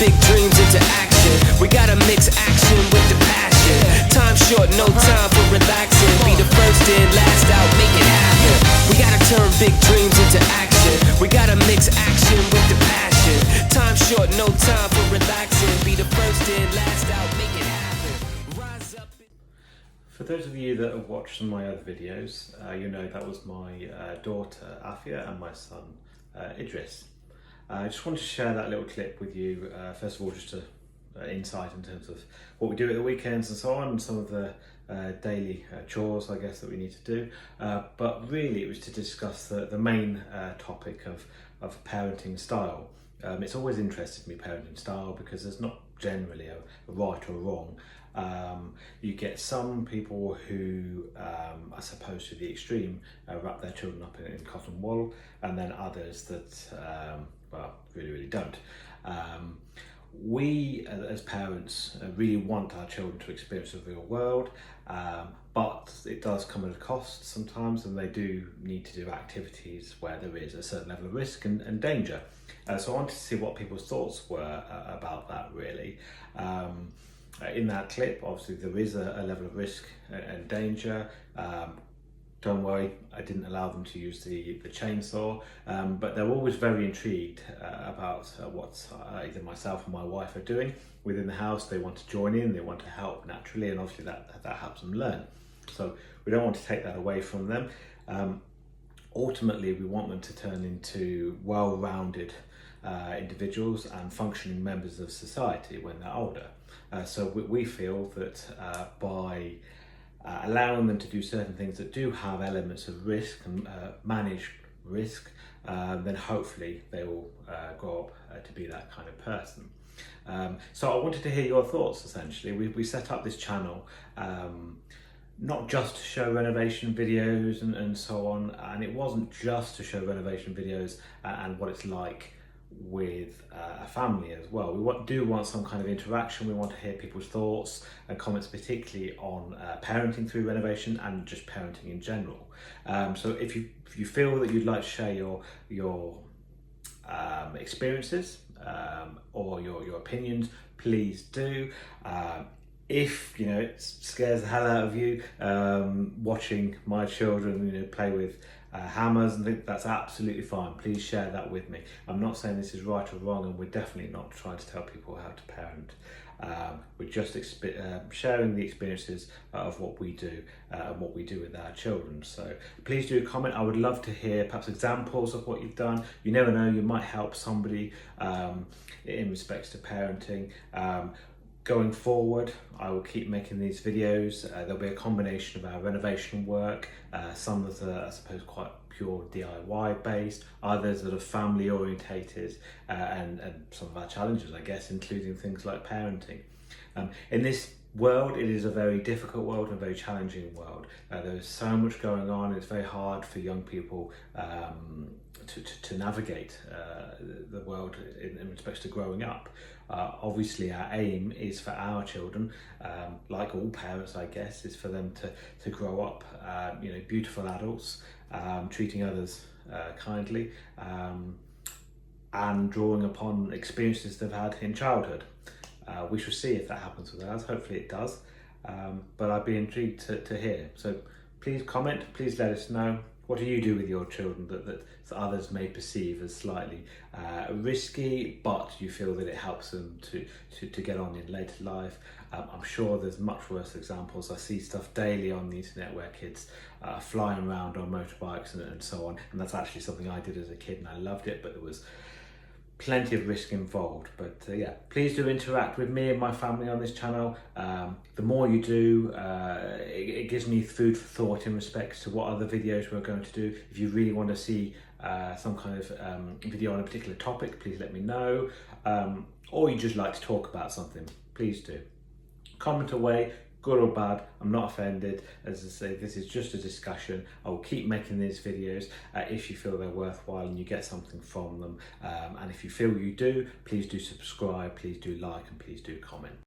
big dreams into action. We gotta mix action with the passion. Time short, no time for relaxing. Be the first in, last out, make it happen. We gotta turn big dreams into action. We gotta mix action with the passion. Time short, no time for relaxing. Be the first in, last out, make it happen. Rise up. For those of you that have watched some of my other videos, you know that was my daughter Afia and my son Idris. I just wanted to share that little clip with you, first of all just to insight in terms of what we do at the weekends and so on, and some of the daily chores I guess that we need to do, but really it was to discuss the main topic of parenting style. It's always interested me, parenting style, because there's not generally a right or wrong. You get some people who, I suppose to the extreme, wrap their children up in cotton wool, and then others that, well, really don't. We, as parents, really want our children to experience the real world, but it does come at a cost sometimes, and they do need to do activities where there is a certain level of risk and danger. So I wanted to see what people's thoughts were about that, really. In that clip, obviously there is a level of risk and danger. Don't worry, I didn't allow them to use the chainsaw, but they're always very intrigued about what either myself or my wife are doing within the house. They want to join in, they want to help naturally, and obviously that helps them learn. So we don't want to take that away from them. Ultimately, we want them to turn into well-rounded individuals and functioning members of society when they're older. So we feel that by allowing them to do certain things that do have elements of risk and manage risk, then hopefully they will grow up to be that kind of person. So I wanted to hear your thoughts. Essentially, we set up this channel not just to show renovation videos and so on, and it wasn't just to show renovation videos and what it's like with a family as well. We do want some kind of interaction. We want to hear people's thoughts and comments, particularly on parenting through renovation and just parenting in general. So if you feel that you'd like to share your experiences or your opinions, please do. If it scares the hell out of you watching my children play with hammers and think, that's absolutely fine. Please share that with me. I'm not saying this is right or wrong, and we're definitely not trying to tell people how to parent. We're just sharing the experiences of what we do and what we do with our children. So please do comment. I would love to hear perhaps examples of what you've done. You never know, you might help somebody in respects to parenting. Going forward, I will keep making these videos. There'll be a combination of our renovation work, some that are, I suppose, quite pure DIY based, others that are family orientated, and some of our challenges, I guess, including things like parenting. In this world, it is a very difficult world and a very challenging world. There is so much going on. It's very hard for young people to navigate the world in respect to growing up. Obviously our aim is for our children, like all parents I guess, is for them to grow up beautiful adults, treating others kindly, and drawing upon experiences they've had in childhood. We shall see if that happens with ours. Hopefully it does, but I'd be intrigued to hear. So please comment, please let us know. What do you do with your children that others may perceive as slightly risky, but you feel that it helps them to get on in later life? I'm sure there's much worse examples. I see stuff daily on the internet where kids are flying around on motorbikes and so on, and that's actually something I did as a kid and I loved it, but there was plenty of risk involved. But yeah, please do interact with me and my family on this channel. The more you do, it gives me food for thought in respects to what other videos we're going to do. If you really want to see some kind of video on a particular topic, please let me know. Or you just like to talk about something, please do. Comment away, good or bad, I'm not offended. As I say, this is just a discussion. I will keep making these videos if you feel they're worthwhile and you get something from them. And if you feel you do, please do subscribe, please do like, and please do comment.